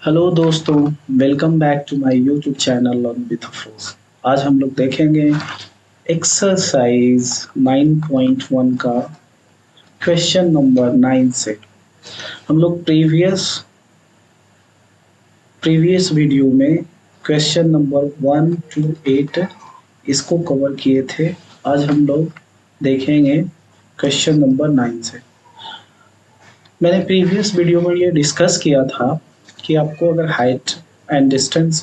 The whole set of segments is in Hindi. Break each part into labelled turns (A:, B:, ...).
A: हेलो दोस्तों, welcome back to my YouTube channel learn with Afroz. आज हम लोग देखेंगे एक्सरसाइज 9.1 का क्वेश्चन नंबर 9 से। हम लोग प्रीवियस वीडियो में क्वेश्चन नंबर 1 to 8 इसको कवर किए थे। आज हम लोग देखेंगे क्वेश्चन नंबर 9 से। मैंने प्रीवियस वीडियो में ये डिस्कस किया था कि आपको अगर हाइट एंड डिस्टेंस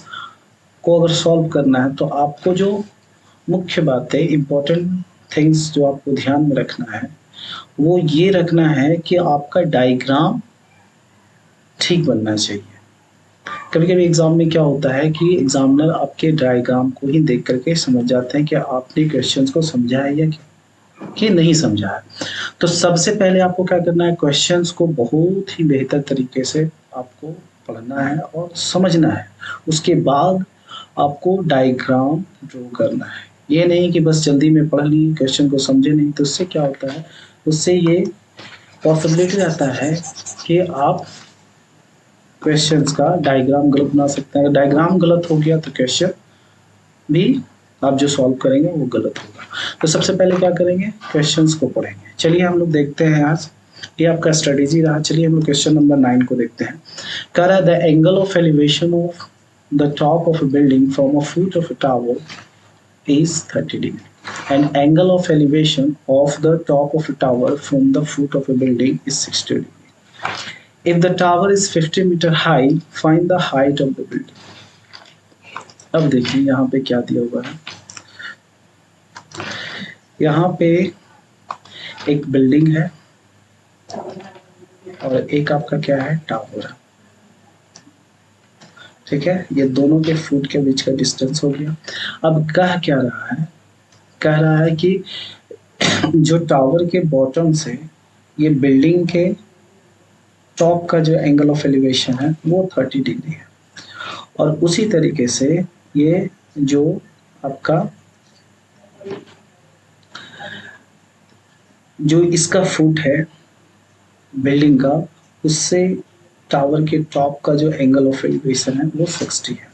A: को अगर सॉल्व करना है तो आपको जो मुख्य बातें इम्पोर्टेंट थिंग्स जो आपको ध्यान में रखना है वो ये रखना है कि आपका डायग्राम ठीक बनना चाहिए। कभी कभी एग्जाम में क्या होता है कि एग्जामिनर आपके डायग्राम को ही देख करके समझ जाते हैं कि आपने क्वेश्चंस को समझा है या कि नहीं समझा है। तो सबसे पहले आपको क्या करना है, क्वेश्चंस को बहुत ही बेहतर तरीके से आपको पढ़ना है और समझना है। उसके बाद आपको डायग्राम ड्रॉ करना है। ये नहीं कि बस जल्दी में पढ़ ली, क्वेश्चन को समझे नहीं। तो उससे क्या होता है, उससे ये पॉसिबिलिटी रहता है कि आप क्वेश्चंस का डायग्राम गलत बना सकते हैं। डायग्राम गलत हो गया तो क्वेश्चन भी आप जो सॉल्व करेंगे वो गलत होगा। तो सबसे पहले क्या करेंगे, क्वेश्चंस को पढ़ेंगे। चलिए हम लोग देखते हैं। आज ये आपका स्ट्रेटेजी रहा। चलिए हम लोग क्वेश्चन नंबर 9 को देखते हैं। कह रहा है the angle of elevation of the top of a building from a foot of a tower is 30 degree and angle of elevation of the top of a tower from the foot of a building is 60 degree. If the tower is 50 meter high, find the height of the building. अब देखिए यहाँ पे क्या दिया हुआ है। यहाँ पे एक बिल्डिंग है और एक आपका क्या है, टावर है। ठीक है, ये दोनों के फुट के बीच का डिस्टेंस हो गया। अब कह क्या रहा है, कह रहा है कि जो टावर के बॉटम से ये बिल्डिंग के टॉप का जो एंगल ऑफ एलिवेशन है वो 30 डिग्री है। और उसी तरीके से ये जो आपका जो इसका फुट है बिल्डिंग का, उससे टावर के टॉप का जो एंगल ऑफ एलिवेशन है वो 60 है।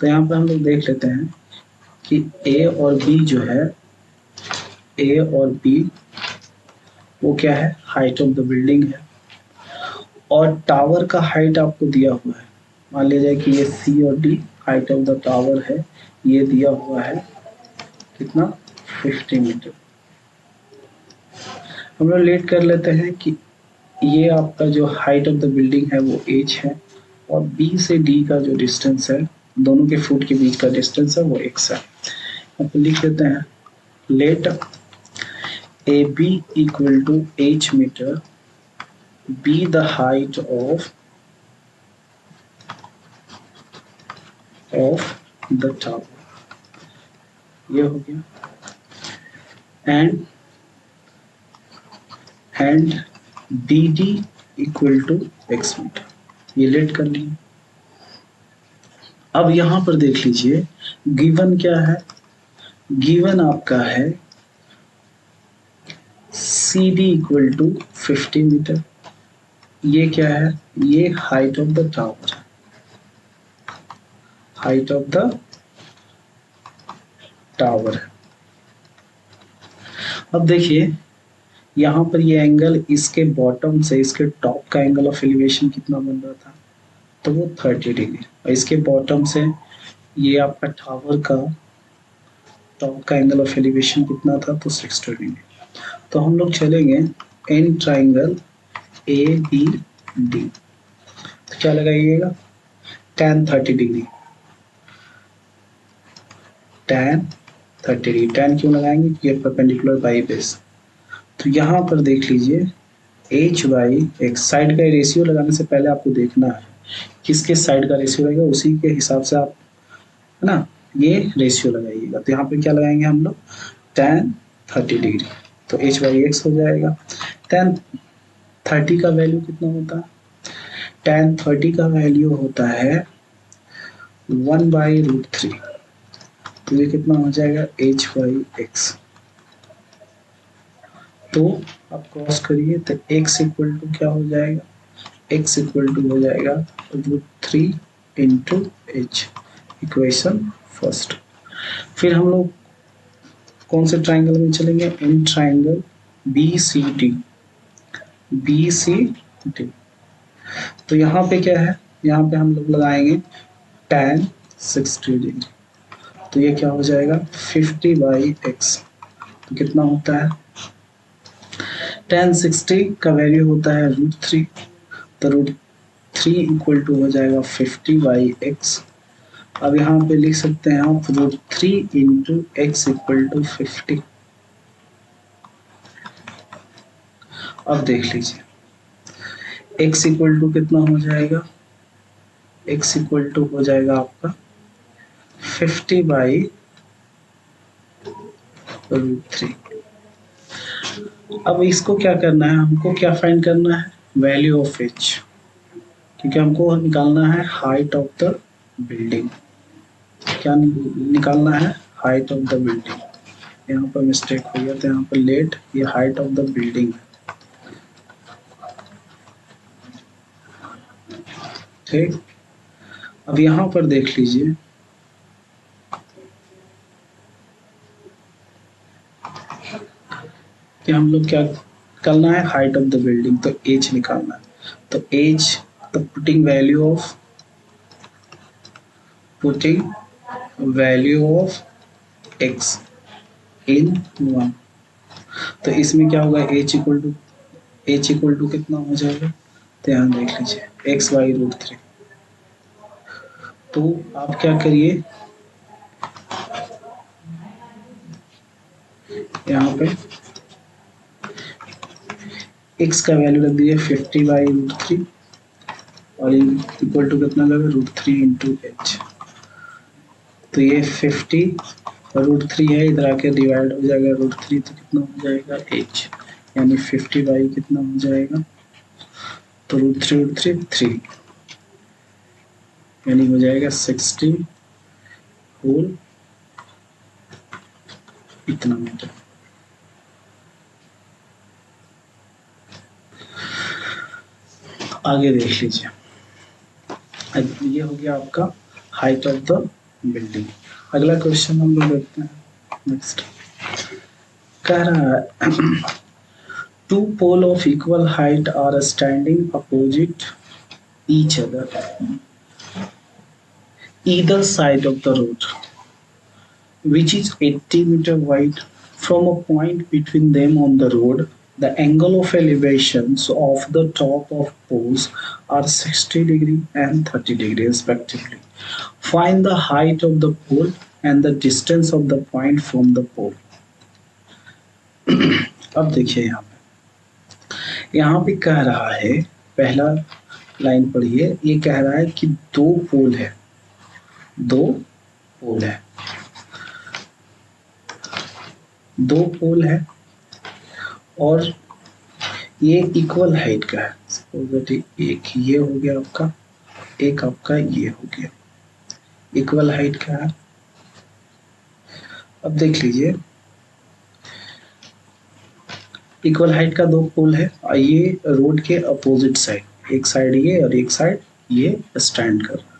A: तो यहाँ पे हम लोग देख लेते हैं कि ए और बी जो है, ए और बी वो क्या है, हाइट ऑफ द बिल्डिंग है। और टावर का हाइट आपको दिया हुआ है। मान लीजिए कि ये सी और D height of the tower है, ये दिया हुआ है कितना, 50 मीटर। हम लोग लेट कर लेते हैं कि ये आपका जो हाइट ऑफ द बिल्डिंग है वो एच है और बी से डी का जो डिस्टेंस है, दोनों के फुट के बीच का डिस्टेंस है वो एक्स है। अब लिख लेते हैं, let A B equal to H metre be the height of the tower. ये हो गया। And D D equal to X metre, ये लेट कर लिए। अब यहां पर देख लीजिए गिवन क्या है, गिवन आपका है C D equal to 50 metre. ये क्या है, ये हाइट ऑफ द टावर है, हाइट ऑफ द टावर है। अब देखिए यहाँ पर ये एंगल इसके बॉटम से इसके टॉप का एंगल ऑफ एलिवेशन कितना बन रहा था, तो वो 30 डिग्री। और इसके बॉटम से ये आपका टावर का टॉप का एंगल ऑफ एलिवेशन कितना था, तो 60 डिग्री। तो हम लोग चलेंगे in triangle A B D, तो क्या लगाइएगा, tan 30 degree, tan 30 degree. tan क्यों लगाएंगे, ये परपेंडिकुलर बाई बेस। तो यहाँ पर देख लीजिए h बाई एक्स, साइड का रेशियो लगाने से पहले आपको देखना है किसके साइड का रेशियो रहेगा, उसी के हिसाब से आप है ना ये रेशियो लगाइएगा। तो यहाँ पे क्या लगाएंगे हम लोग, tan 30 डिग्री, तो h बाई एक्स हो जाएगा। tan 30 का वैल्यू कितना होता है, tan 30 का वैल्यू होता है 1/√3। तो ये कितना हो जाएगा, h बाई एक्स। तो आप क्रॉस करिए तो x इक्वल टू क्या हो जाएगा, x इक्वल टू हो जाएगा √3 इंटू एच, इक्वेशन फर्स्ट। फिर हम लोग कौन से ट्राइंगल में चलेंगे, इन ट्राइंगल BCD। तो यहाँ पे क्या है, यहाँ पे हम लोग लगाएंगे tan 60 डिग्री, तो ये क्या हो जाएगा 50/x, तो कितना होता है tan 60 का वैल्यू होता है √3, तो √3 इक्वल टू हो जाएगा 50/x। अब यहाँ पे लिख सकते हैं आप √3 इंटू एक्स इक्वल टू 50। अब देख लीजिए x इक्वल टू कितना हो जाएगा, x इक्वल टू हो जाएगा आपका 50/√3। अब इसको क्या करना है, हमको क्या फाइंड करना है, वैल्यू ऑफ h, क्योंकि हमको निकालना है हाइट ऑफ द बिल्डिंग। क्या निकालना है, हाइट ऑफ द बिल्डिंग। यहाँ पर मिस्टेक हो गया, तो यहाँ पर लेट, ये हाइट ऑफ द बिल्डिंग है, ठीक। अब यहाँ पर देख लीजिए कि हम लोग क्या निकालना है, हाइट ऑफ द बिल्डिंग, तो एच निकालना है। तो एच, तो पुटिंग वैल्यू ऑफ एक्स इन 1, तो इसमें क्या होगा, एच इक्वल टू कितना हो जाएगा, तो यहाँ देख लीजिए x/√3। तो आप क्या करिए, यहाँ पे x का वैल्यू रख दीजिए 50/√3 और इक्वल टू कितना लगा √3 इंटू एच। तो ये 50/√3 है, इधर आके डिवाइड हो जाएगा √3, तो कितना हो जाएगा h, यानी 50 कितना हो जाएगा, तो √3 3, यानी हो जाएगा 60 होल इतना मीटर। आगे देख लीजिए, ये हो गया आपका हाइट ऑफ द बिल्डिंग। अगला क्वेश्चन हम लोग देखते हैं, नेक्स्ट कह रहा है two pole of equal height are standing opposite each other either side of the road which is 80 meter wide. From a point between them on the road, the angle of elevations of the top of poles are 60 degree and 30 degree respectively. Find the height of the pole and the distance of the point from the pole. अब देखिए यहाँ पे कह रहा है, पहला लाइन पढ़िए, ये कह रहा है कि दो पोल है और ये इक्वल हाइट का है। सपोज एक ये हो गया आपका, एक आपका ये हो गया, इक्वल हाइट का है। अब देख लीजिए इक्वल हाइट का दो पोल है और ये रोड के अपोजिट साइड, एक साइड ये और एक साइड ये स्टैंड कर रहा है।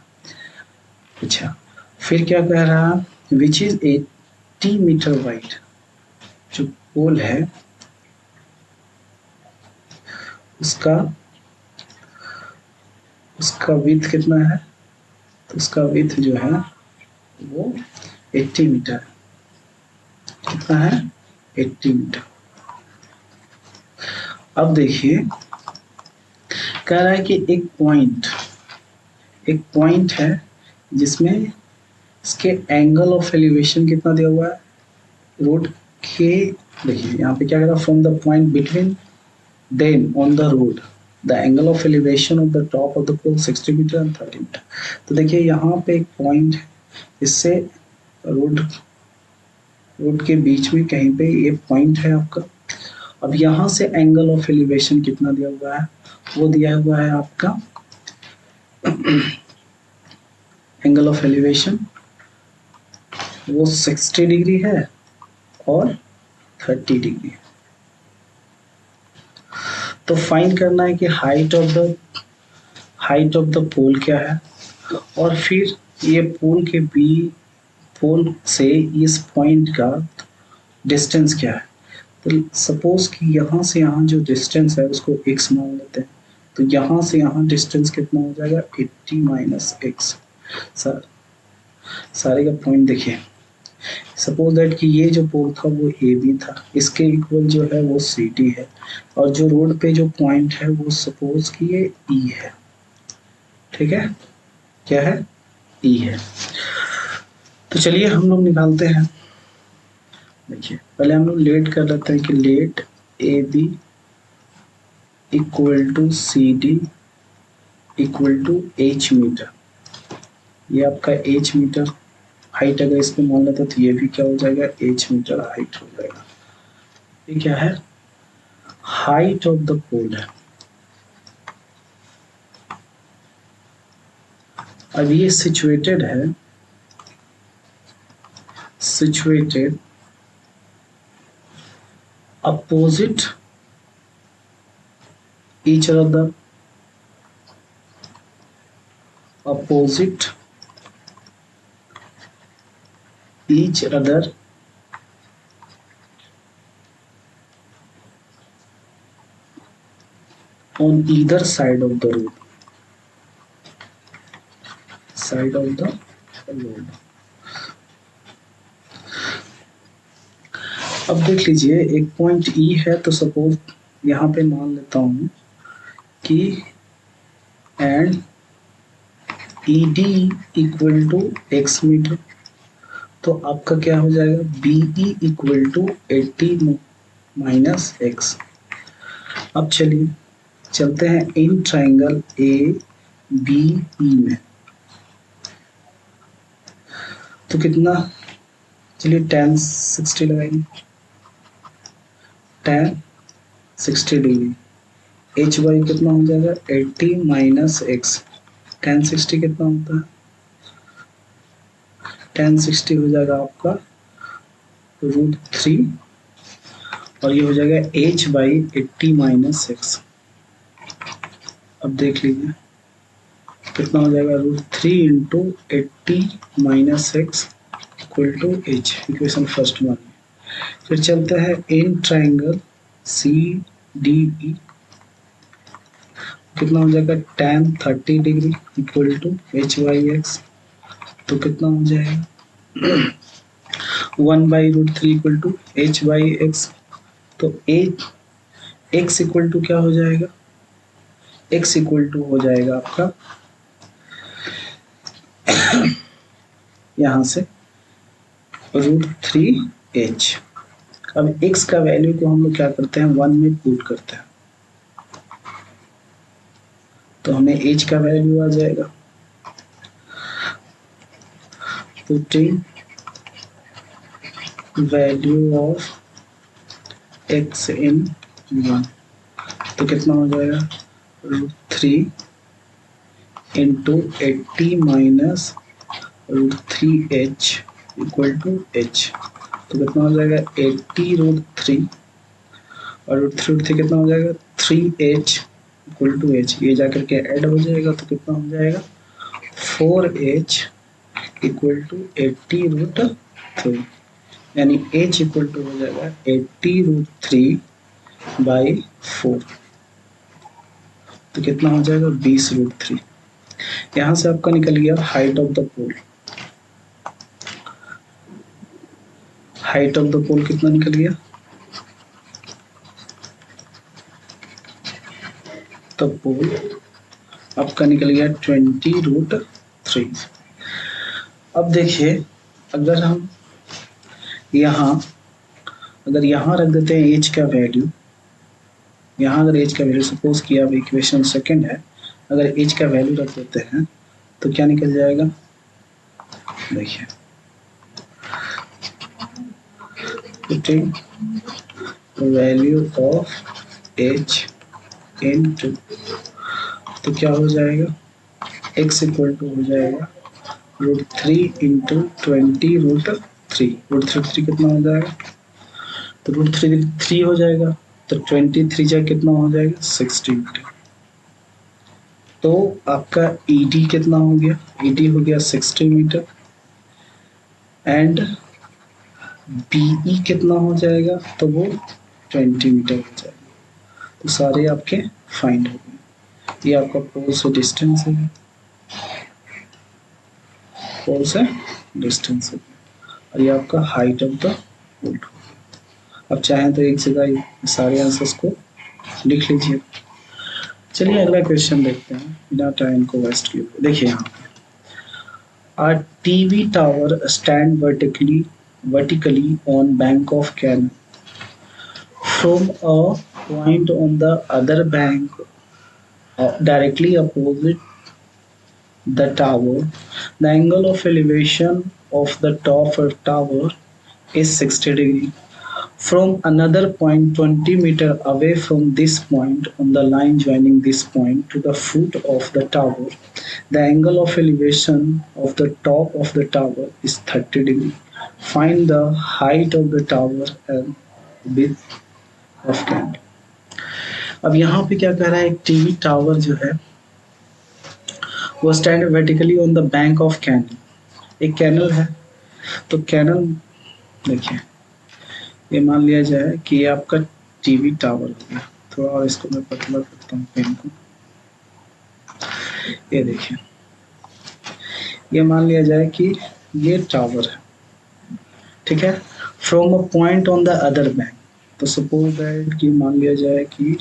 A: अच्छा, फिर क्या कह रहा है, विच इज 80 मीटर वाइड, जो पोल है उसका विड्थ कितना है, तो उसका विड्थ जो है वो 80 मीटर, कितना है 80 मीटर। अब देखिए कह रहा है कि एक पॉइंट है जिसमें इसके एंगल ऑफ एलिवेशन कितना दिया हुआ है रोड के, देखिए यहाँ पे क्या कह रहा है, from the point between them on the road the angle of elevation of the top of the pole 60 metre and 30 metre. तो देखिए यहाँ पे एक पॉइंट है, इससे रोड के बीच में कहीं पे ये पॉइंट है आपका। अब यहाँ से एंगल ऑफ एलिवेशन कितना दिया हुआ है, वो दिया हुआ है आपका एंगल ऑफ एलिवेशन वो 60 डिग्री है और 30 डिग्री है। तो फाइंड करना है कि height of the height of the pole क्या है, और फिर ये पोल से इस पॉइंट का डिस्टेंस क्या है। तो सपोज कि यहाँ से यहाँ जो डिस्टेंस है उसको x मान लेते हैं, तो यहाँ से यहाँ डिस्टेंस कितना हो जाएगा 80 माइनस एक्स। सारे का पॉइंट देखिए, सपोज दैट कि ये जो पोल था वो ए बी था, इसके इक्वल जो है वो सी डी है, और जो रोड पे जो पॉइंट है वो सपोज कि ये ई है। ठीक है, क्या है, ई है। तो चलिए हम लोग निकालते हैं। देखिए पहले हम लोग लेट कर लेते हैं कि let A B equal to C D equal to H metre. ये आपका एच मीटर हाइट अगर इसको मान लेते तो ये भी क्या हो जाएगा, एच मीटर हाइट हो जाएगा। ये क्या है, हाइट ऑफ द पोल है। अब ये सिचुएटेड है, situated opposite each other, opposite each other on either side of the road, side of the road। अब देख लीजिए एक पॉइंट E है, तो सपोज यहाँ पे मान लेता हूँ कि and E D equal to X metre, तो आपका क्या हो जाएगा, B E equal to 80 minus X. अब चलिए चलते हैं in triangle A B E में, तो कितना, चलिए tan 60 लगाएंगे, tan 60 डिग्री, एच वाई कितना हो जाएगा 80 माइनस एक्स। tan 60 कितना होता है, tan 60 हो जाएगा आपका √3, और ये हो जाएगा h बाई 80 माइनस एक्स। अब देख लीजिए कितना हो जाएगा, √3 into 80 minus X equal to H, equation first one. फिर चलते हैं in triangle C D E, कितना हो जाएगा tan 30 degree equal to H Y X, तो कितना हो जाएगा 1 by √3 equal to H by X. तो एक्स इक्वल टू क्या हो जाएगा, एक्स इक्वल टू हो जाएगा आपका यहाँ से √3h। अब x का वैल्यू को हम लोग क्या करते हैं, 1 में पुट करते हैं, तो हमें h का वैल्यू आ जाएगा, putting value of x in 1, तो कितना हो जाएगा √3 into 80 minus √3h equal to h, तो कितना हो जाएगा 80 √3, और √3 कितना हो जाएगा 3h इक्वल टू h, ये जाकर के ऐड हो जाएगा, तो कितना हो जाएगा 4h इक्वल टू 80 √3, यानी h इक्वल टू हो जाएगा 80 √3 बाई 4, तो कितना हो जाएगा 20 √3। यहाँ से आपका निकल गया height of the pole. Height of the pole कितना निकल गया, तो पोल आपका निकल गया 20 √3। अब देखिए अगर हम यहाँ रख देते हैं एच का वैल्यू, यहाँ अगर एच का वैल्यू सपोज किया, अब इक्वेशन सेकंड है, अगर एच का वैल्यू रख देते हैं तो क्या निकल जाएगा, देखिए putting value of H into, तो क्या हो जाएगा x इक्वल टू हो जाएगा √3 इंटू 20 √3 कितना हो जाएगा, तो √3 हो जाएगा, तो 23 जा कितना हो जाएगा 60, तो आपका ED कितना हो गया, ED हो गया 60 मीटर, एंड BE कितना हो जाएगा, तो वो 20 मीटर हो जाएगा। तो सारे आपके फाइंड हो गए। ये आपका पोल से डिस्टेंस है, पोल से डिस्टेंस है, और ये आपका हाइट ऑफ द पोल। अब चाहें तो एक जगह सारे आंसर्स को लिख लीजिए। चलिए अगला क्वेश्चन देखते हैं बिना टाइम को वेस्ट किए। देखिए यहाँ A TV tower stand vertically on bank of canal. From a point on the other bank directly opposite the tower, the angle of elevation of the top of tower is 60 degree. From another point 20 meter away from this point on the line joining this point to the foot of the tower, the angle of elevation of the top of the tower is 30 degree. Find the height of the tower and width of candle. अब यहाँ पे क्या कह रहा है, एक टीवी टावर जो है वो stand vertically on the bank of canal. एक कैनल है, तो कैनल देखिए, ये मान लिया जाए कि ये आपका टीवी टावर हो गया। थोड़ा और इसको मैं पतला करता हूँ पेन को। ये देखिए, ये मान लिया जाए कि ये टावर है, ठीक है, from a point on the other bank. तो सपोज दैट कि मान लिया जाए कि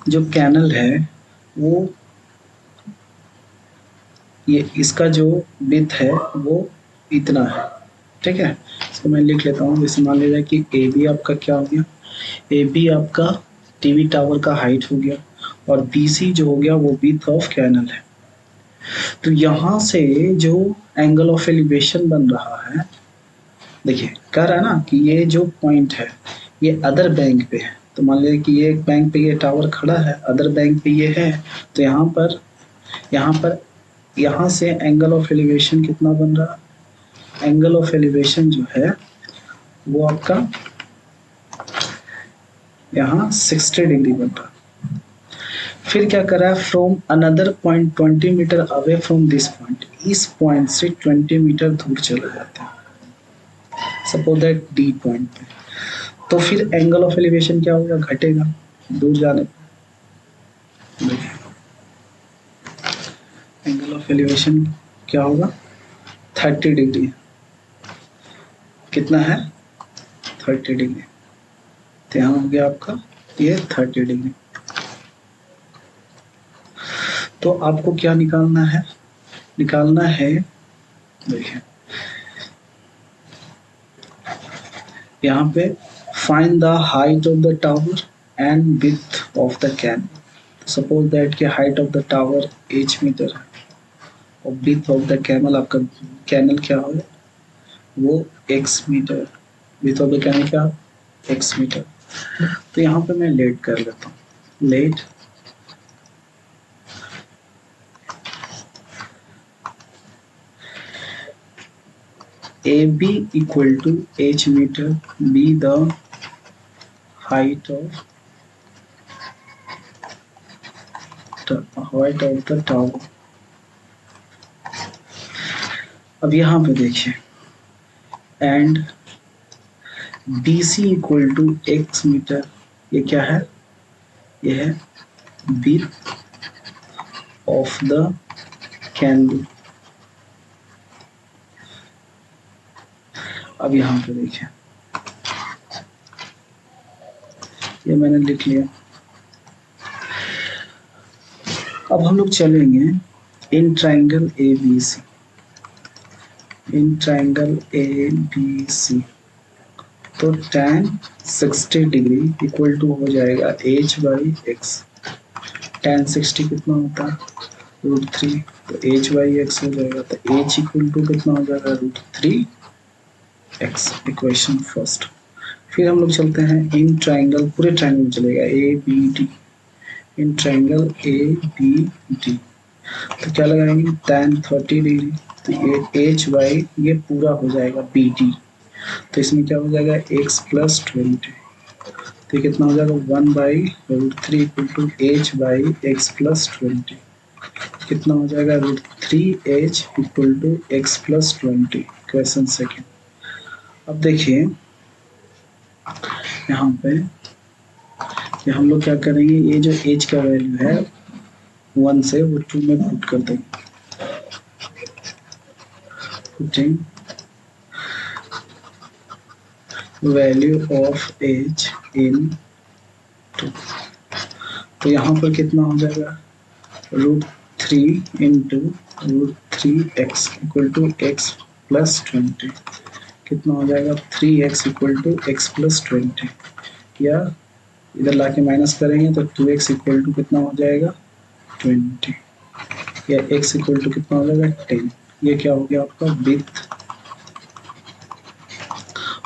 A: जो कैनल है वो, ये इसका जो विड्थ है वो इतना है, ठीक है। इसको मैं लिख लेता हूँ। जैसे मान लिया जाए कि ए बी आपका क्या हो गया, ए बी आपका टीवी टावर का हाइट हो गया, और बी सी जो हो गया वो विड्थ ऑफ कैनल है। तो यहाँ से जो एंगल ऑफ एलिवेशन बन रहा है, देखिए कह रहा है ना कि ये जो पॉइंट है ये अदर बैंक पे है। तो मान लिया कि ये एक बैंक पे ये टावर खड़ा है, अदर बैंक पे ये है, तो यहाँ से एंगल ऑफ एलिवेशन कितना बन रहा है, एंगल ऑफ एलिवेशन जो है वो आपका यहाँ 60 डिग्री बन रहा है। फिर क्या कर रहा है, from another point 20 metre away from this point, इस पॉइंट से 20 मीटर दूर चला जाता है, सपोज दैट डी पॉइंट पे। तो फिर एंगल ऑफ एलिवेशन क्या होगा, घटेगा दूर जाने पे। एंगल ऑफ एलिवेशन क्या होगा, 30 डिग्री। कितना है, 30 डिग्री। तो यहाँ हो गया आपका ये 30 डिग्री। तो आपको क्या निकालना है, देखिए यहाँ पे find the height of the tower and width of the canal. Suppose that कि height of the tower h metre है और विड्थ ऑफ द कैनल, आपका कैनल क्या होगा, वो x metre. Width of the canal क्या, x मीटर। तो यहाँ पे मैं लेट कर लेता हूँ, let AB equal to h meter be the height of the tower। अब यहाँ पे देखिए, and BC equal to x metre, ये क्या है, ये है विड्थ ऑफ द कैंडल। अब यहाँ पे देखिए, ये मैंने लिख लिया। अब हम लोग चलेंगे in triangle ABC, in triangle ABC। तो tan 60 डिग्री इक्वल टू हो जाएगा h बाई एक्स। tan 60 कितना होता है, √3, तो h बाई एक्स हो जाएगा। तो h इक्वल टू कितना हो जाएगा, √3x, इक्वेशन फर्स्ट। फिर हम लोग चलते हैं इन ट्राइंगल, पूरे ट्राइंगल में चलेगा ABD, इन ट्राइंगल ABD। तो क्या लगाएंगे, tan 30 डिग्री, तो ये h बाई ये पूरा हो जाएगा BD। तो इसमें क्या हो जाएगा x प्लस 20, तो कितना हो जाएगा 1/√3 इक्वल टू h/x+20, कितना हो जाएगा √3h equal to x+20। Question second. अब देखिए यहाँ पे कि हम लोग क्या करेंगे, ये जो h का वैल्यू है 1 से वो 2 में पुट कर देंगे। पुटिंग वैल्यू ऑफ h इन 2, तो यहाँ पर कितना हो जाएगा √3 into √3x equal to x+20, कितना हो जाएगा 3x इक्वल टू x+20, या इधर लाके माइनस करेंगे तो 2x इक्वल टू कितना हो जाएगा 20, या x इक्वल टू कितना हो जाएगा 10। ये क्या हो गया आपका विड्थ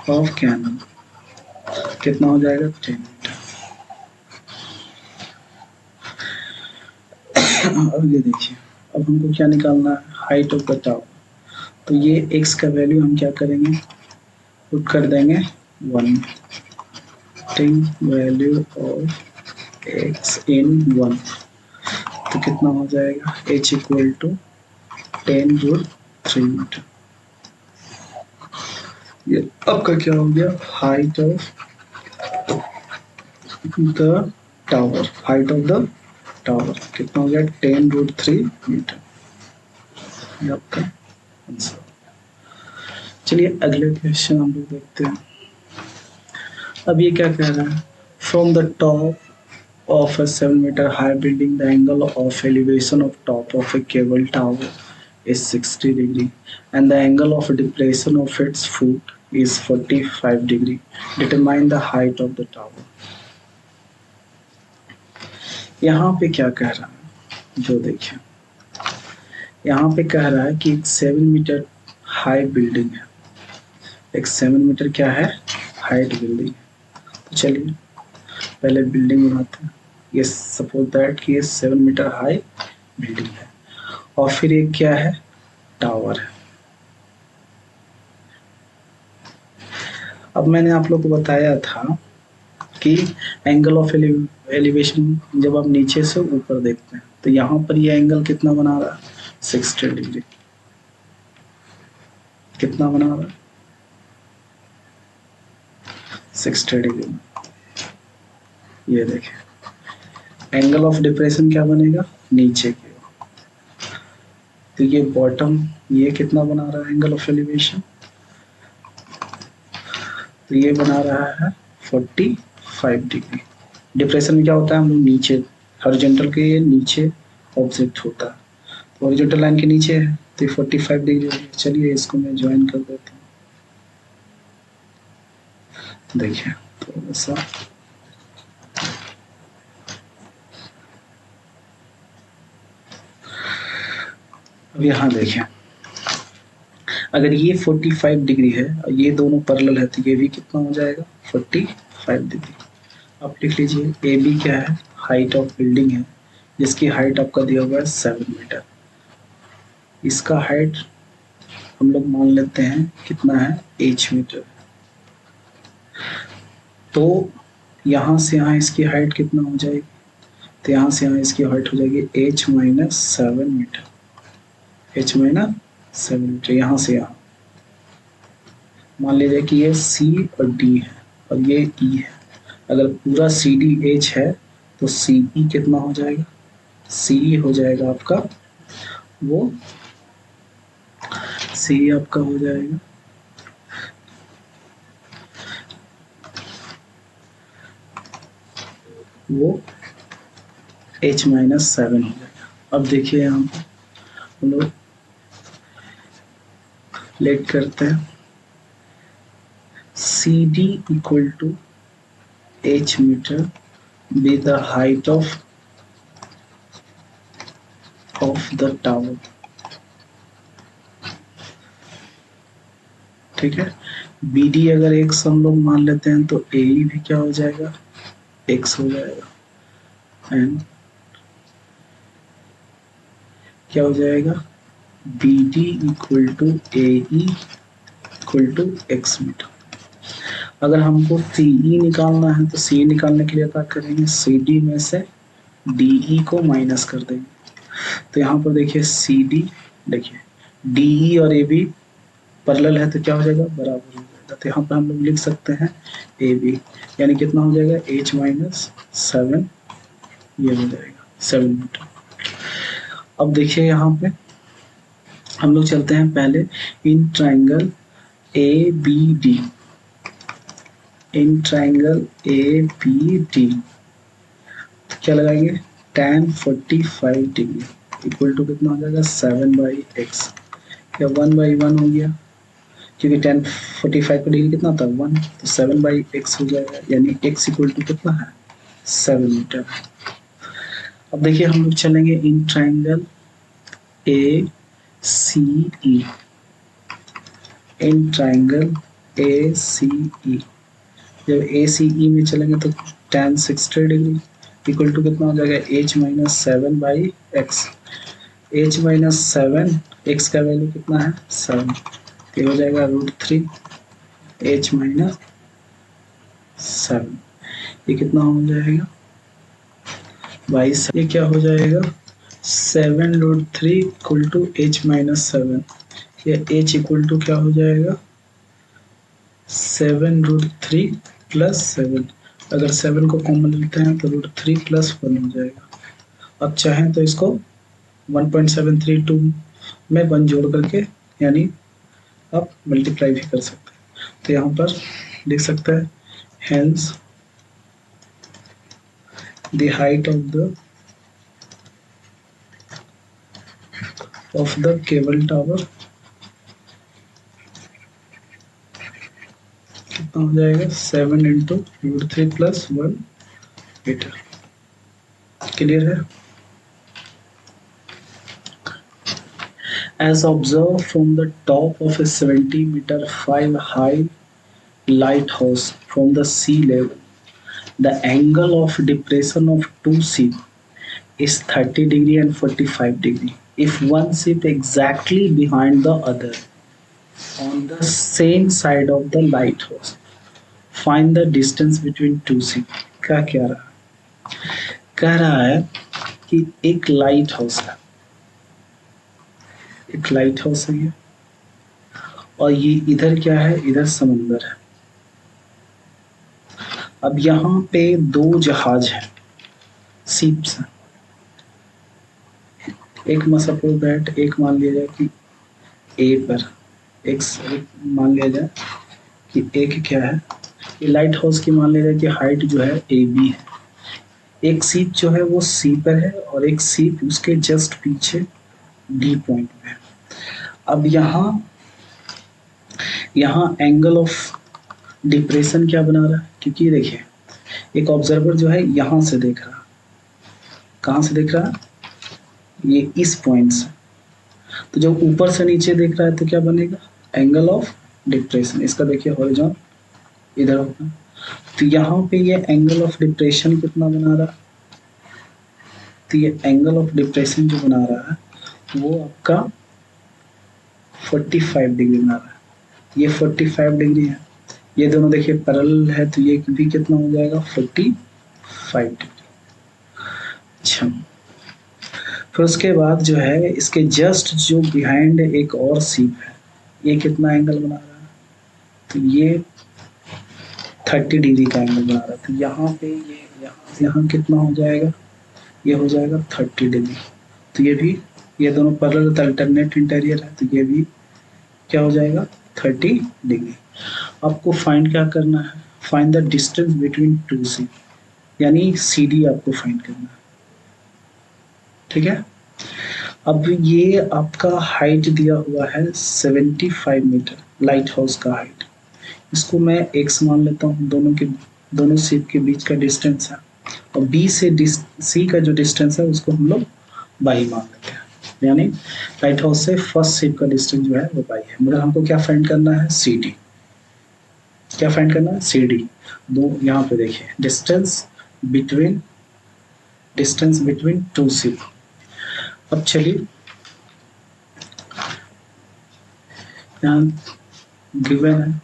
A: ऑफ कैनन, कितना हो जाएगा 10 मीटर। अब ये देखिए, अब हमको क्या निकालना है, हाइट ऑफ द टावर। तो ये x का वैल्यू हम क्या करेंगे, पुट कर देंगे 1, वैल्यू ऑफ x इन 1, तो कितना हो जाएगा h इक्वल टू 10√3 मीटर। ये आपका क्या हो गया height of the tower, height of the tower कितना हो गया 10√3 मीटर, ये आपका आंसर। चलिए अगले क्वेश्चन हम लोग देखते हैं। अब ये क्या कह रहा है, from the top of a 7-meter high building, the angle of elevation of top of a cable tower is 60 degree and the angle of depression of its foot is 45 degree. Determine the height of the tower. यहाँ पे क्या कह रहा है, जो देखिए यहाँ पे कह रहा है कि एक 7 मीटर हाई बिल्डिंग है, एक 7 मीटर क्या है हाइट बिल्डिंग है। तो चलिए पहले बिल्डिंग बनाते हैं। ये सपोज दैट कि ये 7 मीटर हाई बिल्डिंग है और फिर एक क्या है टावर है। अब मैंने आप लोग को बताया था कि एंगल ऑफ एलिवेशन जब आप नीचे से ऊपर देखते हैं तो यहाँ पर ये एंगल कितना बना रहा है 60 डिग्री, कितना बना रहा है 60 डिग्री। ये देखिए एंगल ऑफ डिप्रेशन क्या बनेगा नीचे की, तो ये बॉटम ये कितना बना रहा है एंगल ऑफ एलिवेशन, तो ये बना रहा है 45 डिग्री। डिप्रेशन में क्या होता है, हम लोग नीचे हॉरिजॉन्टल के नीचे ऑब्जेक्ट होता है, तो हॉरिजॉन्टल लाइन के नीचे है तो ये 45 डिग्री हो गया। चलिए इसको मैं ज्वाइन कर देता हूँ। देखिए थोड़ा सा अब यहाँ देखें, अगर ये 45 डिग्री है और ये दोनों पैरेलल है तो ये भी कितना हो जाएगा 45 डिग्री। आप लिख लीजिए ए बी क्या है हाइट ऑफ बिल्डिंग है जिसकी हाइट आपका दिया हुआ है 7 मीटर, इसका हाइट हम लोग मान लेते हैं कितना है h मीटर, तो यहाँ से यहाँ इसकी हाइट कितना हो जाएगी, तो यहाँ से यहाँ इसकी हाइट हो जाएगी h-7 मीटर, h-7 मीटर। यहाँ से यहाँ मान लीजिए कि ये C और D है और ये E है, अगर पूरा CDH है तो CE कितना हो जाएगा, CE हो जाएगा आपका वो CE आपका हो जाएगा वो h-7 हो जाएगा। अब देखिए यहाँ हम लोग लेट करते हैं CD equal to h metre be the height of the tower, ठीक है। BD अगर x हम लोग मान लेते हैं तो AE भी क्या हो जाएगा x हो जाएगा एंड क्या हो जाएगा BD equal to AE equal to x metre. अगर हमको CE निकालना है तो CE निकालने के लिए क्या करेंगे, CD में से DE को माइनस कर देंगे। तो यहाँ पर देखिए CD, देखिए DE और AB पैरेलल है तो क्या हो जाएगा, बराबर हो जाएगा। तो यहाँ पर हम लोग लिख सकते हैं AB, यानी कितना हो जाएगा H माइनस 7, ये हो जाएगा 7 मीटर। अब देखिए यहाँ पे हम लोग चलते हैं पहले in triangle ABD, in triangle ABD क्या लगाएंगे, tan 45 डिग्री इक्वल टू कितना हो जाएगा 7/x, या 1/1 हो गया, क्योंकि tan 45 का डिग्री कितना था 1, तो 7/x हो जाएगा, यानी x इक्वल टू कितना है 7 मीटर। अब देखिए हम लोग चलेंगे in triangle ACE, in triangle ACE, जब ACE में चलेंगे तो tan 60 डिग्री इक्वल टू कितना हो जाएगा h minus 7/x, h minus 7, x का वैल्यू कितना है 7, ये हो जाएगा √3 h माइनस 7, ये कितना हो जाएगा 22, ये क्या हो जाएगा 7√3 इक्वल टू h माइनस 7, या h इक्वल टू क्या हो जाएगा 7√3 प्लस 7, अगर 7 को कॉमन लेते हैं तो √3 प्लस 1 हो जाएगा। अब चाहें तो इसको 1.732 में 1 जोड़ करके यानी आप मल्टीप्लाई भी कर सकते हैं। तो यहाँ पर लिख सकते हैं hence the height of the cable tower कितना हो जाएगा 7 इंटू √3 प्लस 1 मीटर। क्लियर है? As observed from the top of a 70-meter 5 high lighthouse from the sea level, the angle of depression of two ships is 30 degree and 45 degree. If one ship exactly behind the other on the same side of the lighthouse, find the distance between two ships. क्या कह रहा है? कह रहा है कि एक लाइट हाउस है, एक लाइट हाउस है ये, और ये इधर क्या है, इधर समुंदर है। अब यहाँ पे दो जहाज हैं, शिप्स हैं, एक सपोज दैट एक मान लिया जाए कि ए पर, एक मान लिया जाए कि एक क्या है, ये लाइट हाउस की मान लिया जाए कि हाइट जो है AB है, एक सीप जो है वो सी पर है और एक सीप उसके जस्ट पीछे D पॉइंट पे है। अब यहाँ एंगल ऑफ डिप्रेशन क्या बना रहा है, क्योंकि देखिए एक ऑब्जर्वर जो है यहाँ से देख रहा, कहाँ से देख रहा, ये इस पॉइंट से, तो जब ऊपर से नीचे देख रहा है तो क्या बनेगा एंगल ऑफ डिप्रेशन, इसका देखिए हॉरिजॉन इधर होगा, तो यहाँ पे ये एंगल ऑफ डिप्रेशन कितना बना रहा, तो ये एंगल ऑफ डिप्रेशन जो बना रहा है वो आपका 45 डिग्री बना रहा है, ये 45 डिग्री है, ये दोनों देखिए पैरेलल है तो ये भी कितना हो जाएगा 45 डिग्री। अच्छा, फिर उसके बाद जो है इसके जस्ट जो बिहाइंड एक और शिप है, ये कितना एंगल बना रहा है, तो ये 30 डिग्री का एंगल बना रहा है, तो यहाँ पे ये यहाँ कितना हो जाएगा, ये हो जाएगा 30 डिग्री, तो ये भी, ये दोनों पैरेलल अल्टरनेट इंटीरियर है, तो ये भी क्या हो जाएगा 30 डिग्री। आपको फाइंड क्या करना है, find the distance between to ship, यानी CD आपको फाइंड करना है, ठीक है। अब ये आपका हाइट दिया हुआ है 75 मीटर, लाइट हाउस का हाइट, इसको मैं x मान लेता हूँ, दोनों शिप के बीच का डिस्टेंस है, और B से C का जो डिस्टेंस है उसको हम लोग y मान लेते हैं, यानी लाइट हाउस से फर्स्ट शिप का डिस्टेंस जो है वो y है, मगर हमको क्या फाइंड करना है CD, क्या फाइंड करना है CD। दो यहाँ पे देखिए डिस्टेंस बिटवीन टू शिप। अब चलिए यहाँ गिवन है,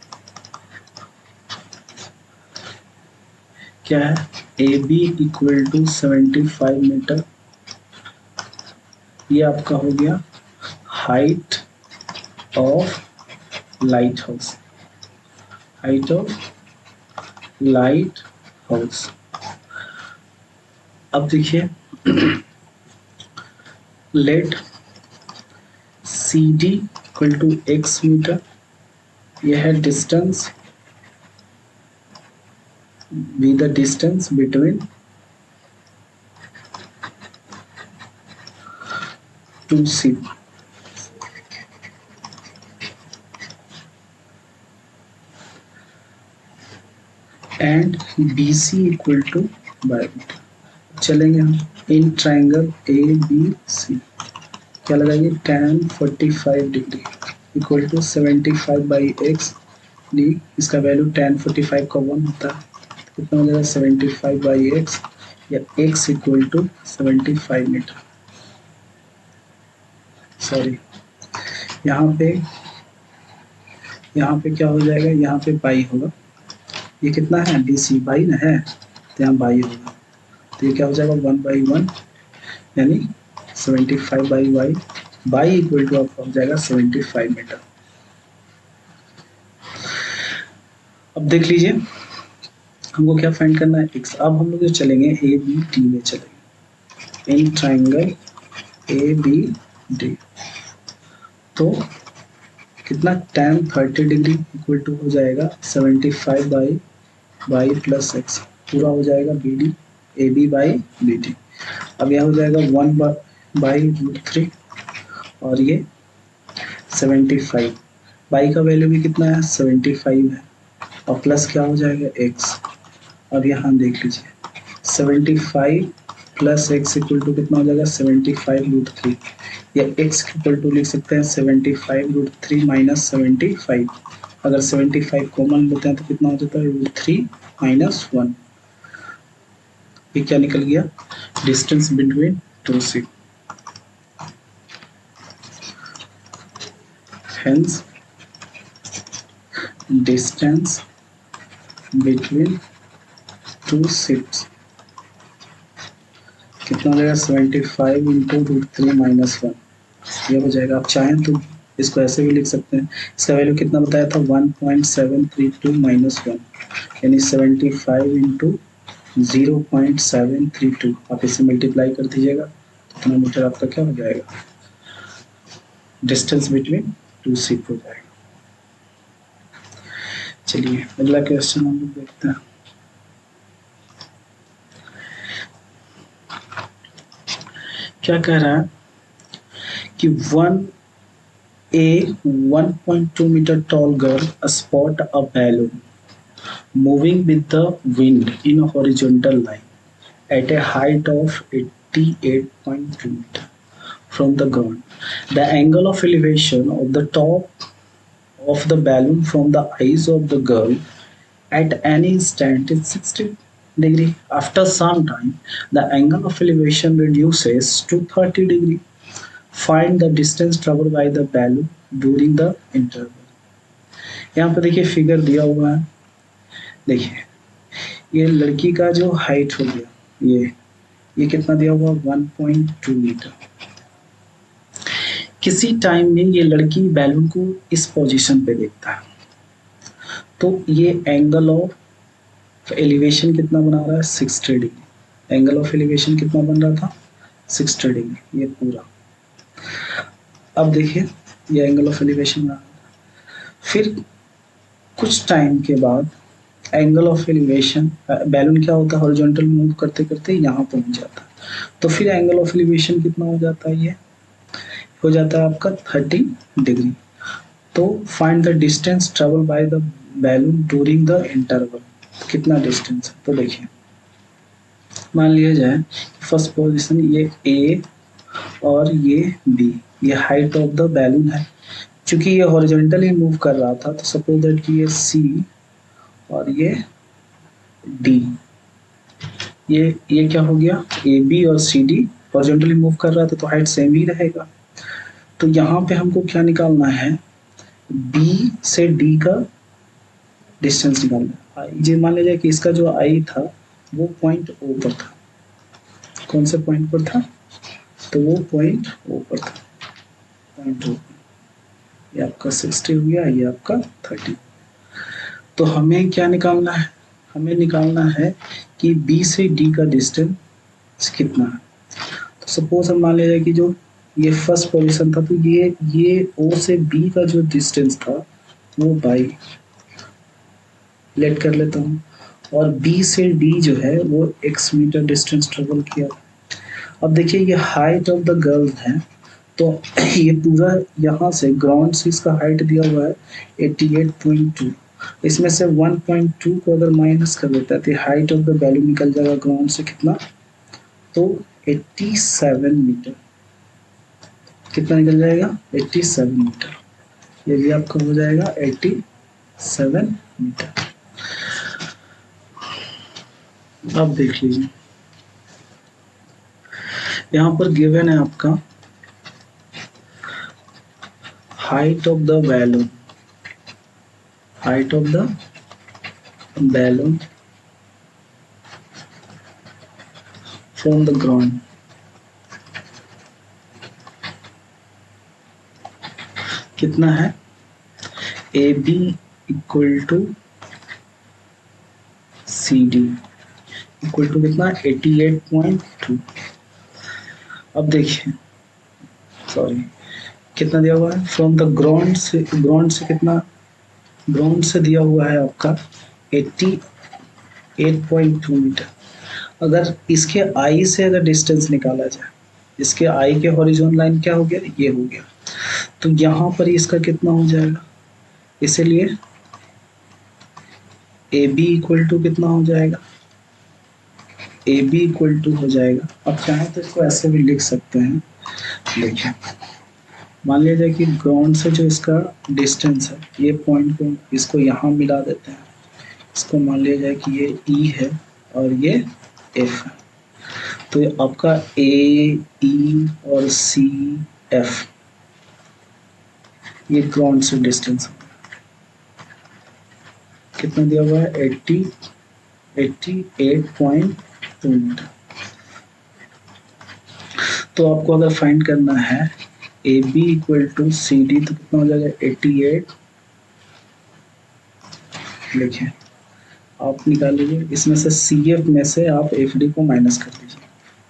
A: क्या है, A B equal to 75 metre, ये आपका हो गया height of lighthouse, height of lighthouse. अब देखिए, let C D equal to X metre, यह है distance, be the distance between to C, and B C equal to by, चलेंगे हम इन ट्राइंगल ए बी सी, क्या लगाएंगे, tan 45 degree equal to 75 by X D, इसका वैल्यू tan 45 का 1 होता है, कितना हो जाएगा 75 बाई एक्स, या x equal to 75 metre, sorry यहाँ पे क्या हो जाएगा, यहाँ पे बाई होगा, ये कितना है डी सी बाई ना है, तो यहाँ बाई होगा, तो ये क्या हो जाएगा 1/1 यानी 75 by Y, by equal to आपका हो जाएगा 75 मीटर। अब देख लीजिए हमको क्या फाइंड करना है, x। अब हम लोग जो चलेंगे ए बी डी में चलेंगे, in triangle A B D, तो कितना tan 30 डिग्री इक्वल टू हो जाएगा 75 बाई वाई प्लस एक्स, पूरा हो जाएगा B D, A B by B D. अब यह हो जाएगा 1/√3 और ये 75, बाई का वैल्यू भी कितना है 75 है, और प्लस क्या हो जाएगा x। अब यहाँ देख लीजिए 75 प्लस x इक्वल टू कितना हो जाएगा 75√3, या x इक्वल टू लिख सकते हैं 75√3 माइनस 75, अगर 75 कॉमन लेते हैं तो कितना हो जाता है √3 माइनस 1, ये क्या निकल गया, distance between to sea, hence distance between two ships कितना हो जाएगा 75 इंटू √3 माइनस 1, ये हो जाएगा। आप चाहें तो इसको ऐसे भी लिख सकते हैं, इसका वैल्यू कितना बताया था 1.732 माइनस 1, यानी 75 इंटू 0.732, आप इसे मल्टीप्लाई कर दीजिएगा तो इतना मीटर आपका क्या हो जाएगा, डिस्टेंस बिटवीन टू शिप हो जाएगा। चलिए अगला क्वेश्चन हम लोग देखते हैं। क्या कह रहा है कि 1.2 meter tall girl spot a balloon moving with the wind in a horizontal line at a height of 88.2 meter from the ground. The angle of elevation of the top of the balloon from the eyes of the girl at any instant is 60 degree. After some time, the angle of elevation reduces to 30 degree. Find the distance traveled by the balloon during the interval. यहाँ पे देखिए फिगर दिया हुआ है, देखिए ये लड़की का जो हाइट हो गया, ये कितना दिया हुआ 1.2 मीटर। किसी टाइम में ये लड़की बैलून को इस पोजीशन पे देखता है, तो ये एंगल ऑफ एलिवेशन कितना बना रहा है 60 डिग्री, एंगल ऑफ एलिवेशन कितना बन रहा था 60 डिग्री, ये पूरा। अब देखिए ये एंगल ऑफ एलिवेशन बना रहा है, फिर कुछ टाइम के बाद एंगल ऑफ एलिवेशन, बैलून क्या होता है हॉरिजॉन्टल मूव करते करते यहाँ पहुंच जाता है, तो फिर एंगल ऑफ एलिवेशन कितना हो जाता है, ये हो जाता है आपका 30 डिग्री। तो find the distance travel by the balloon during the interval, कितना डिस्टेंस है। तो देखिए मान लिया जाए फर्स्ट पोजीशन ये ए और ये बी, ये हाइट ऑफ द बैलून है, क्योंकि ये हॉरिजॉन्टली मूव कर रहा था, तो सपोज दैट कि ये सी और ये डी, ये क्या हो गया ए बी और सी डी हॉरिजॉन्टली मूव कर रहा था, तो हाइट सेम ही रहेगा। तो यहाँ पे हमको क्या निकालना है, बी से डी का डिस्टेंस निकालना है। जी मान लीजिए कि इसका जो आई था वो पॉइंट ओ पर था। कौन से पॉइंट पर था? तो वो पॉइंट ओ पर था। पॉइंट ओ, ये आपका 60 हो गया, ये आपका 30। तो हमें क्या निकालना है? हमें निकालना है कि बी से डी का डिस्टेंस कितना है। तो सपोज हम मान लीजिए कि जो ये फर्स्ट पोजीशन था, तो ये ओ से बी का जो डिस्टेंस था वो बाई लेट कर लेता हूँ, और बी से डी जो है वो x मीटर डिस्टेंस ट्रेवल किया। अब देखिए ये हाइट ऑफ द गर्ल है, तो ये पूरा यहाँ से ग्राउंड से इसका हाइट दिया हुआ है 88.2। इसमें से 1.2 को अगर माइनस कर देता है तो हाइट ऑफ द वैल्यू निकल जाएगा ग्राउंड से कितना, तो 87 मीटर। कितना निकल जाएगा? 87 मीटर। ये भी आपका हो जाएगा 87 मीटर। अब देख लीजिए यहाँ पर गिवन है आपका height of the balloon, height of the balloon from the ground. कितना है? A B equal to C D equal to कितना? 88.2। अब देखिए, सॉरी, कितना दिया हुआ है? फ्रॉम द ग्राउंड से, ग्राउंड से कितना? ग्राउंड से दिया हुआ है आपका 88.2 मीटर। अगर इसके आई से अगर डिस्टेंस निकाला जाए, इसके आई के हॉरिजॉन्टल लाइन क्या हो गया? ये हो गया। तो यहाँ पर इसका कितना हो जाएगा? इसीलिए ए बी इक्वल टू कितना हो जाएगा? ए बी इक्वल टू हो जाएगा, अब चाहें तो इसको ऐसे भी लिख सकते हैं। देखिए मान लीजिए कि ग्राउंड से जो इसका डिस्टेंस है, ये पॉइंट को इसको यहाँ मिला देते हैं। इसको मान लिया जाए कि ये ई है और ये एफ है। तो ये आपका ए, ई और सी, एफ, ये ग्राउंड से डिस्टेंस कितना दिया हुआ है? 88.2 मीटर। तो आपको अगर फाइंड करना है A B equal to C D, तो कितना हो जाएगा? 88। देखिए आप निकाल लीजिए, इसमें से सी एफ में से आप एफ डी को माइनस कर दीजिए।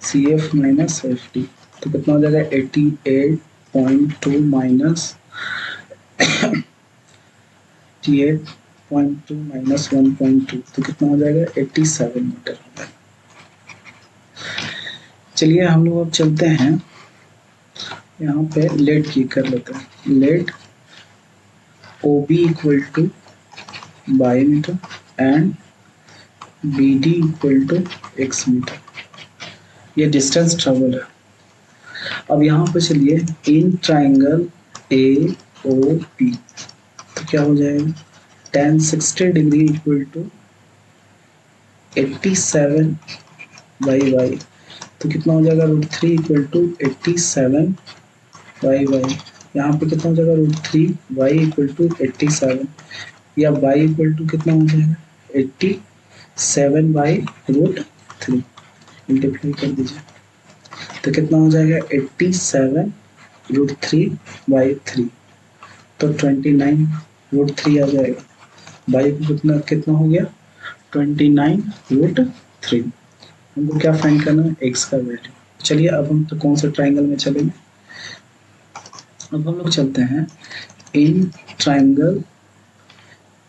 A: C F minus F D तो कितना हो जाएगा? 88.2 माइनस 88.2 माइनस 1.2 तो कितना हो जाएगा? 87 मीटर हो जाएगा। चलिए हम लोग अब चलते हैं यहाँ पे लेट की कर लेते हैं। Let O B equal to by metre and B D equal to X metre, ये डिस्टेंस ट्रेवल है। अब यहाँ पे चलिए इन ट्राइंगल ए ओ बी, तो क्या हो जाएगा? tan 60 degree equal to 87 by Y, तो कितना हो जाएगा? √3 इक्वल टू 87 बाई वाई। यहाँ पे कितना हो जाएगा? √3 वाई इक्वल टू 87, या वाई इक्वल टू कितना हो जाएगा? 87 बाई √3 मल्टीप्लाई कर दीजिए, तो कितना हो जाएगा? 87 √3 बाई 3, तो 29 √3 आ जाएगा। बाई को कितना कितना हो गया? 29 √3। हमको क्या फाइंड करना है? एक्स का वैल्यू। चलिए अब हम तो कौन से ट्राइंगल में चलेंगे? अब हम लोग चलते हैं in triangle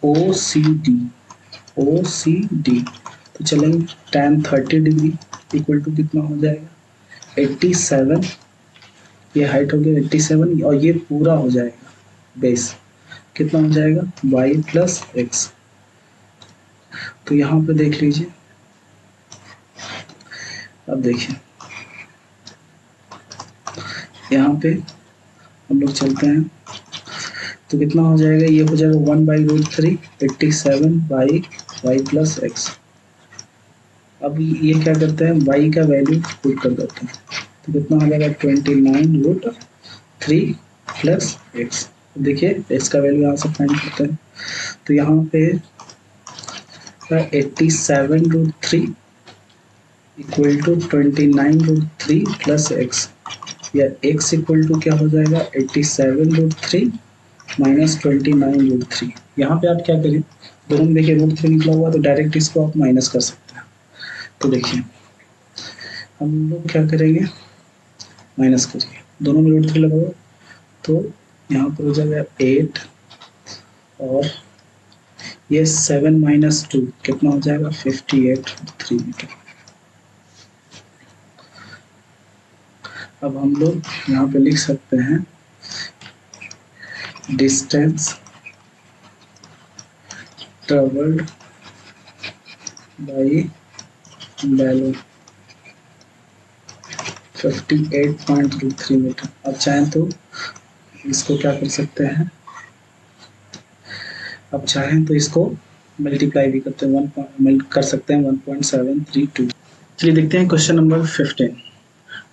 A: O C D, O C D, तो चलेंगे tan 30 डिग्री इक्वल टू कितना हो जाएगा? 87, ये हाइट हो गया 87 और ये पूरा हो जाएगा बेस, कितना हो जाएगा? y plus x. तो यहाँ पे देख लीजिए, अब देखिए यहाँ पे हम लोग चलते हैं, तो कितना हो जाएगा? ये हो जाएगा 1 by √3, 87 by Y plus X. अब ये क्या करते हैं? y का वैल्यू पुट कर देते हैं, तो कितना हो जाएगा? 29 √3 प्लस एक्स। देखिए एक्स का वैल्यू यहाँ से फाइंड करते हैं, तो यहाँ पे 87√3 इक्वल टू 29√3 प्लस एक्स, या x इक्वल टू क्या हो जाएगा 87√3 माइनस 29√3। यहाँ पे आप क्या करें, दोनों में देखिए √3 निकला हुआ, तो डायरेक्ट इसको आप माइनस कर सकते हैं। तो देखिए हम लोग क्या करेंगे, माइनस करिए, दोनों में √3 लगाओ, तो यहाँ पर हो जाएगा 8, और ये 7 माइनस 2 कितना हो जाएगा 58.3 मीटर। अब हम लोग यहाँ पे लिख सकते हैं distance travelled by balloon 58.3 metre. अब चाहें तो इसको क्या कर सकते हैं, अब चाहें तो इसको मल्टीप्लाई भी करते हैं, कर सकते हैं 1.732। चलिए देखते हैं question number 15।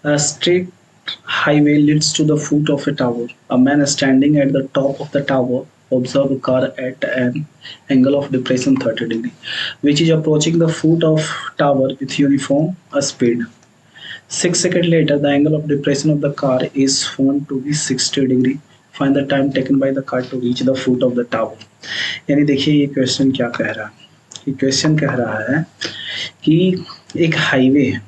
A: A straight highway leads to the foot of a tower. A man standing at the top of the tower observes a car at an angle of depression 30 degree, which is approaching the foot of tower with uniform speed. 6 seconds later, the angle of depression of the car is found to be 60 degree. Find the time taken by the car to reach the foot of the tower. यानी देखिए ये क्वेश्चन क्या कह रहा है, ये क्वेश्चन कह रहा है कि एक हाईवे है,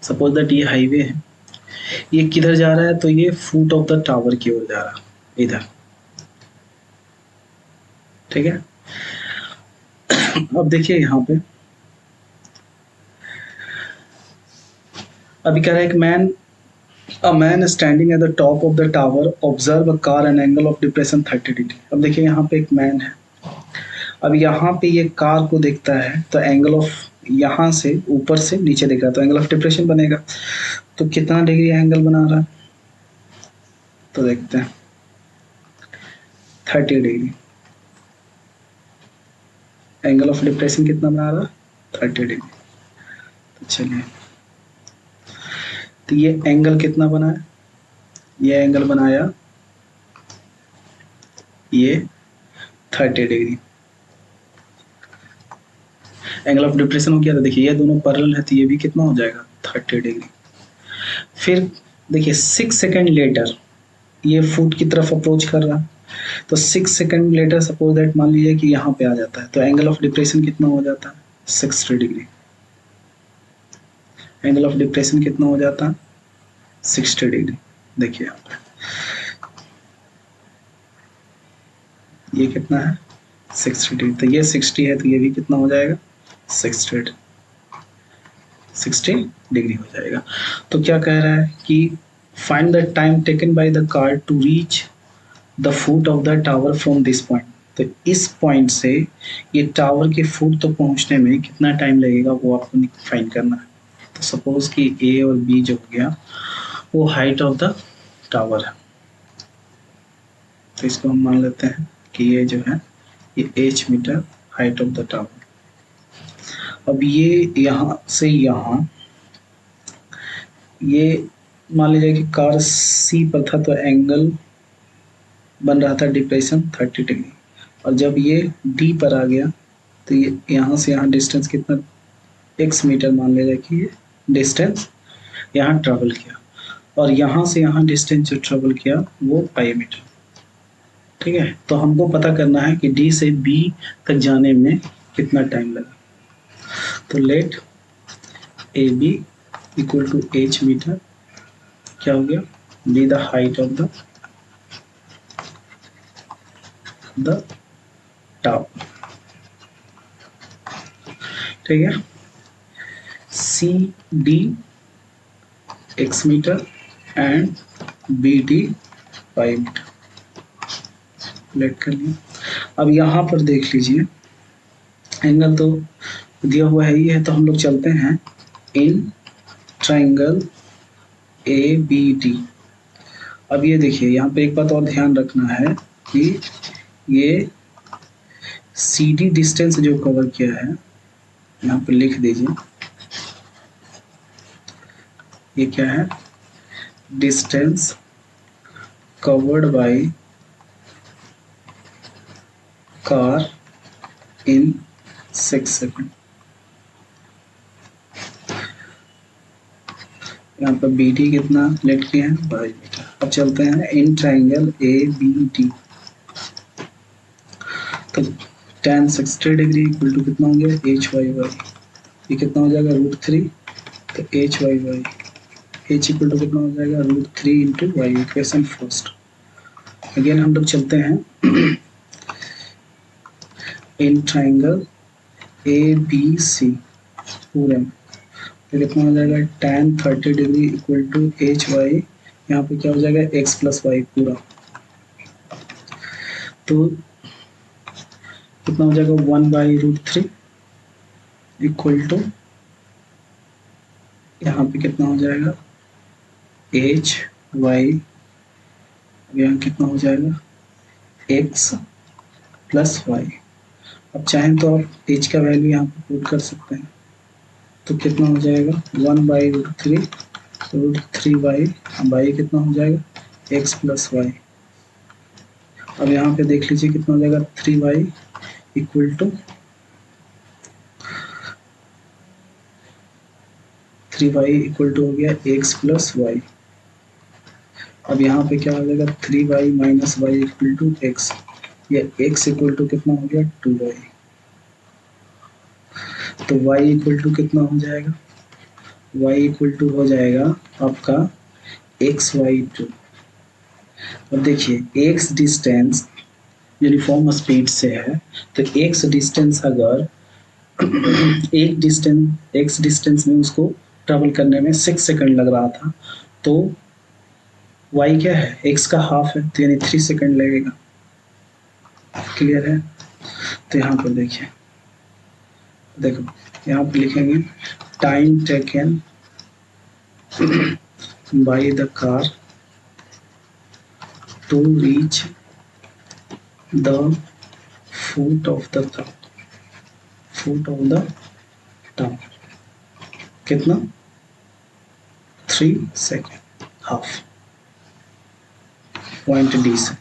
A: सपोज दैट ये हाईवे है, ये किधर जा रहा है, तो ये फुट ऑफ द टावर की ओर जा रहा है, इधर, ठीक है। अब देखिए यहाँ पे अभी कह रहा है कि a man standing at the top of the tower observe a car an angle of depression 30 degree। अब देखिए यहाँ पे एक मैन है, अब यहाँ पे ये कार को देखता है, तो एंगल ऑफ यहाँ से ऊपर से नीचे देख रहा है, तो एंगल ऑफ डिप्रेशन बनेगा। तो कितना डिग्री एंगल बना रहा है, तो देखते हैं 30 डिग्री। एंगल ऑफ डिप्रेशन कितना बना रहा है 30 डिग्री। तो चलिए, तो ये एंगल कितना बनाया, ये एंगल बनाया ये 30 डिग्री। एंगल ऑफ डिप्रेशन हो गया, तो देखिए ये दोनों पैरेलल है, तो ये भी कितना हो जाएगा 30 डिग्री। फिर देखिए 6 सेकंड लेटर ये फुट की तरफ अप्रोच कर रहा है, तो 6 सेकंड लेटर सपोज दैट मान लीजिए कि यहाँ पे आ जाता है, तो एंगल ऑफ डिप्रेशन कितना हो जाता है 60 डिग्री। एंगल ऑफ डिप्रेशन कितना हो जाता है 60 डिग्री। देखिए यहाँ पे ये कितना है 60 डिग्री, तो ये 60 है, तो ये भी कितना हो जाएगा 60 डिग्री हो जाएगा। तो क्या कह रहा है कि find the time taken by the car to reach the foot of the tower from this point. तो इस पॉइंट से ये टावर के फुट तक पहुंचने में कितना टाइम लगेगा वो आपको फाइंड करना है। तो सपोज कि ए और बी जो हो गया वो हाइट ऑफ द टावर है, तो इसको हम मान लेते हैं कि ये जो है ये h metre height of the tower. अब ये यहाँ से यहाँ ये मान लीजिए कि कार सी पर था, तो एंगल बन रहा था डिप्रेशन 30 डिग्री, और जब ये डी पर आ गया तो ये यहाँ से यहाँ डिस्टेंस कितना x मीटर मान लीजिए कि ये डिस्टेंस यहाँ ट्रेवल किया, और यहाँ से यहाँ डिस्टेंस जो ट्रेवल किया वो पाई मीटर, ठीक है। तो हमको पता करना है कि डी से बी तक जाने में कितना टाइम लगा। तो let A B equal to h metre, क्या हो गया be the height of the tower, ठीक है। C D x metre and B D pi metre, let कर लिया। अब यहाँ पर देख लीजिए एंगल तो दिया हुआ है ही है, तो हम लोग चलते हैं in triangle A B D. अब ये देखिए यहाँ पे एक बात और ध्यान रखना है कि ये सी डी डिस्टेंस जो कवर किया है यहाँ पे लिख दीजिए, ये क्या है distance covered by car in 6 seconds। यहाँ पर बी डी कितना लेट किया है 22 मीटर। अब चलते हैं in triangle A B D. तो tan 60 डिग्री इक्वल टू कितना हो गया एच वाई वाई। ये कितना हो जाएगा √3। तो H Y Y H equal to कितना हो जाएगा √3 into Y. Equation first. Again हम लोग चलते हैं in triangle A B C पूरे में। तो कितना हो जाएगा tan 30 degree equal to H Y. यहाँ पे क्या हो जाएगा x प्लस वाई पूरा। तो कितना हो जाएगा 1/√3 इक्वल टू यहाँ पे कितना हो जाएगा एच वाई। यहाँ कितना हो जाएगा x प्लस वाई। अब चाहें तो आप h का वैल्यू यहाँ पे पुट कर सकते हैं। तो कितना हो जाएगा 1/√3 √3 बाई कितना हो जाएगा x प्लस वाई। अब यहाँ पे देख लीजिए कितना हो जाएगा 3y equal to 3y equal to हो गया x प्लस वाई। अब यहाँ पे क्या हो जाएगा 3y minus Y equal to x। या x इक्वल टू कितना हो गया 2y। तो y इक्वल टू कितना हो जाएगा y इक्वल टू हो जाएगा आपका xy2। अब देखिए x डिस्टेंस यूनिफॉर्म स्पीड से है तो x डिस्टेंस अगर x डिस्टेंस में उसको ट्रेवल करने में 6 सेकंड लग रहा था तो y क्या है x का हाफ है तो यानी 3 सेकंड लगेगा। क्लियर है। तो यहाँ पर देखिए देखो यहाँ पे लिखेंगे time taken by the car to reach the foot of the tower कितना 3 सेकेंड हाफ। पॉइंट डी से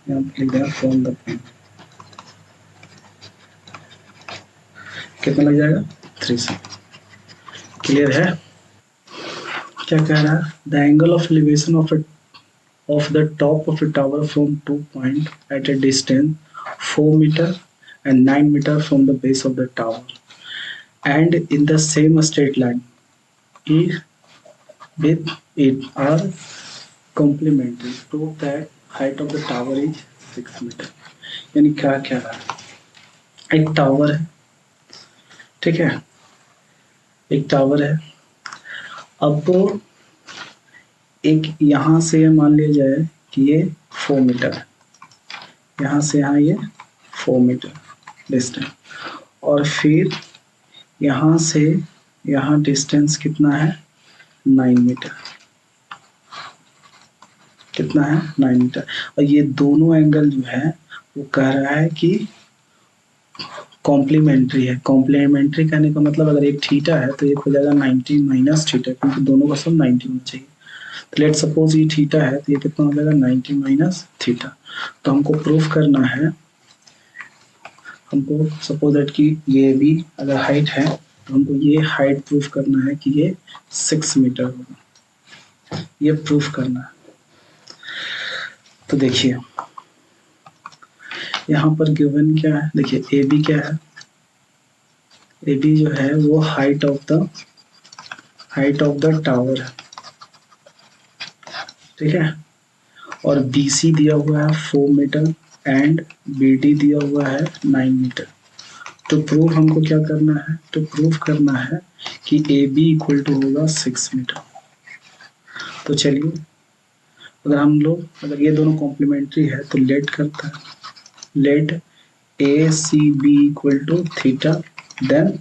A: यहाँ पे लिख दिया फ्रॉम द पॉइंट कितना लग जाएगा 3 सेकेंड। क्लियर है। क्या कह रहा है the angle of elevation of the top of a tower from 2 points at a distance 4 meter and 9 meter from the base of the tower and in the same straight line if with it are complementary prove that height of the tower is 6 meter। यानी क्या कह रहा है एक टावर है ठीक है एक टावर है। अब तो एक यहाँ से मान लिया जाए कि ये 4 मीटर है यहाँ से यहाँ ये 4 मीटर डिस्टेंस और फिर यहाँ से यहाँ डिस्टेंस कितना है 9 मीटर। कितना है 9 मीटर। और ये दोनों एंगल जो है वो कह रहा है कि कॉम्प्लीमेंट्री है। कॉम्प्लीमेंट्री कहने का मतलब अगर एक थीटा है तो एक हो जाएगा 90 माइनस थीटा क्योंकि दोनों का सब 90 होना चाहिए। तो लेट सपोज ये थीटा है तो ये कितना हो जाएगा 90 माइनस थीटा। तो हमको प्रूफ करना है हमको सपोज दैट कि ये भी अगर हाइट है तो हमको ये हाइट प्रूफ करना है कि ये 6 मीटर होगा। ये प्रूफ करना है। तो देखिए यहाँ पर गिवन क्या है देखिए ए बी क्या है ए बी जो है वो हाइट ऑफ द टावर है ठीक है। और बी सी दिया हुआ है 4 मीटर एंड बी डी दिया हुआ है 9 मीटर। तो प्रूफ हमको क्या करना है तो प्रूफ करना है कि ए बी इक्वल टू होगा 6 मीटर। तो चलिए अगर ये दोनों कॉम्प्लीमेंट्री है तो लेट करता है let A C B equal to theta then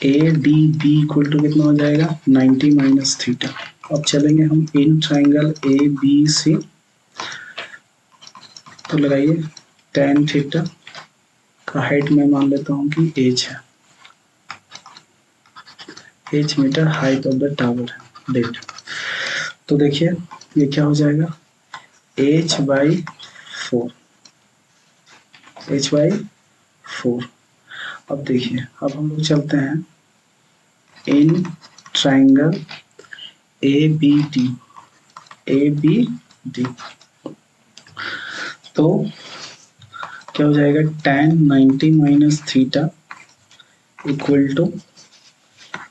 A: A D B equal to कितना हो जाएगा 90 माइनस थीटा। अब चलेंगे हम इन ट्राइंगल ए बी सी। तो लगाइए tan थीटा का हाइट मैं मान लेता हूँ कि h है h metre height of the tower है। डेट। तो देखिए ये क्या हो जाएगा, h/4, h/4। अब देखिए, अब हम लोग चलते हैं इन ट्राइंगल ABD, ABD। तो क्या हो जाएगा, tan 90 minus theta equal to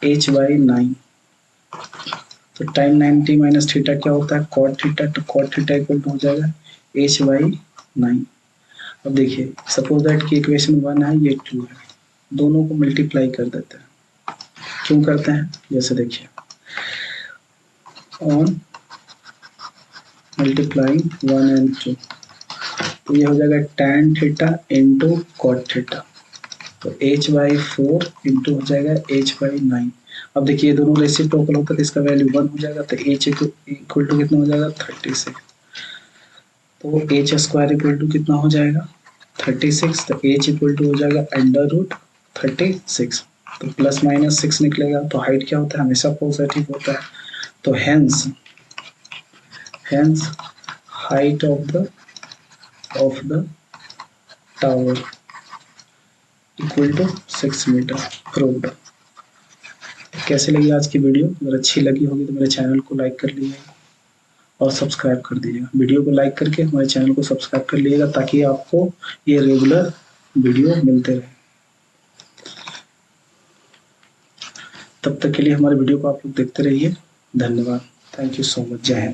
A: h/9। तो tan 90 माइनस थीटा क्या होता है, cot थीटा। तो cot थीटा इक्वल टू हो जाएगा h/9। अब देखिए, सपोज दैट कि इक्वेशन 1 है, ये 2 है, दोनों को मल्टीप्लाई कर देते हैं। क्यों करते हैं, जैसे देखिए, ऑन मल्टीप्लाइंग 1 and 2, तो ये हो जाएगा tan theta into cot theta. तो h/4 इंटू हो जाएगा h/9। अब देखिए, ये दोनों रेसिप्रोकल होता है तो इसका वैल्यू 1 हो जाएगा। तो h इक्वल टू कितना हो जाएगा, 36। तो h स्क्वायर इक्वल टू कितना हो जाएगा, 36। तो h इक्वल टू हो जाएगा √36। तो प्लस माइनस 6 निकलेगा। तो हाइट क्या होता है, हमेशा पॉजिटिव होता है। तो hence height of the tower equal to 6 metre proved. कैसे लगी आज की वीडियो, अगर अच्छी लगी होगी तो मेरे चैनल को लाइक कर लीजिएगा और सब्सक्राइब कर दीजिएगा। वीडियो को लाइक करके हमारे चैनल को सब्सक्राइब कर लीजिएगा ताकि आपको ये रेगुलर वीडियो मिलते रहे। तब तक के लिए हमारे वीडियो को आप लोग देखते रहिए। धन्यवाद। Thank you so much. जय हिंद।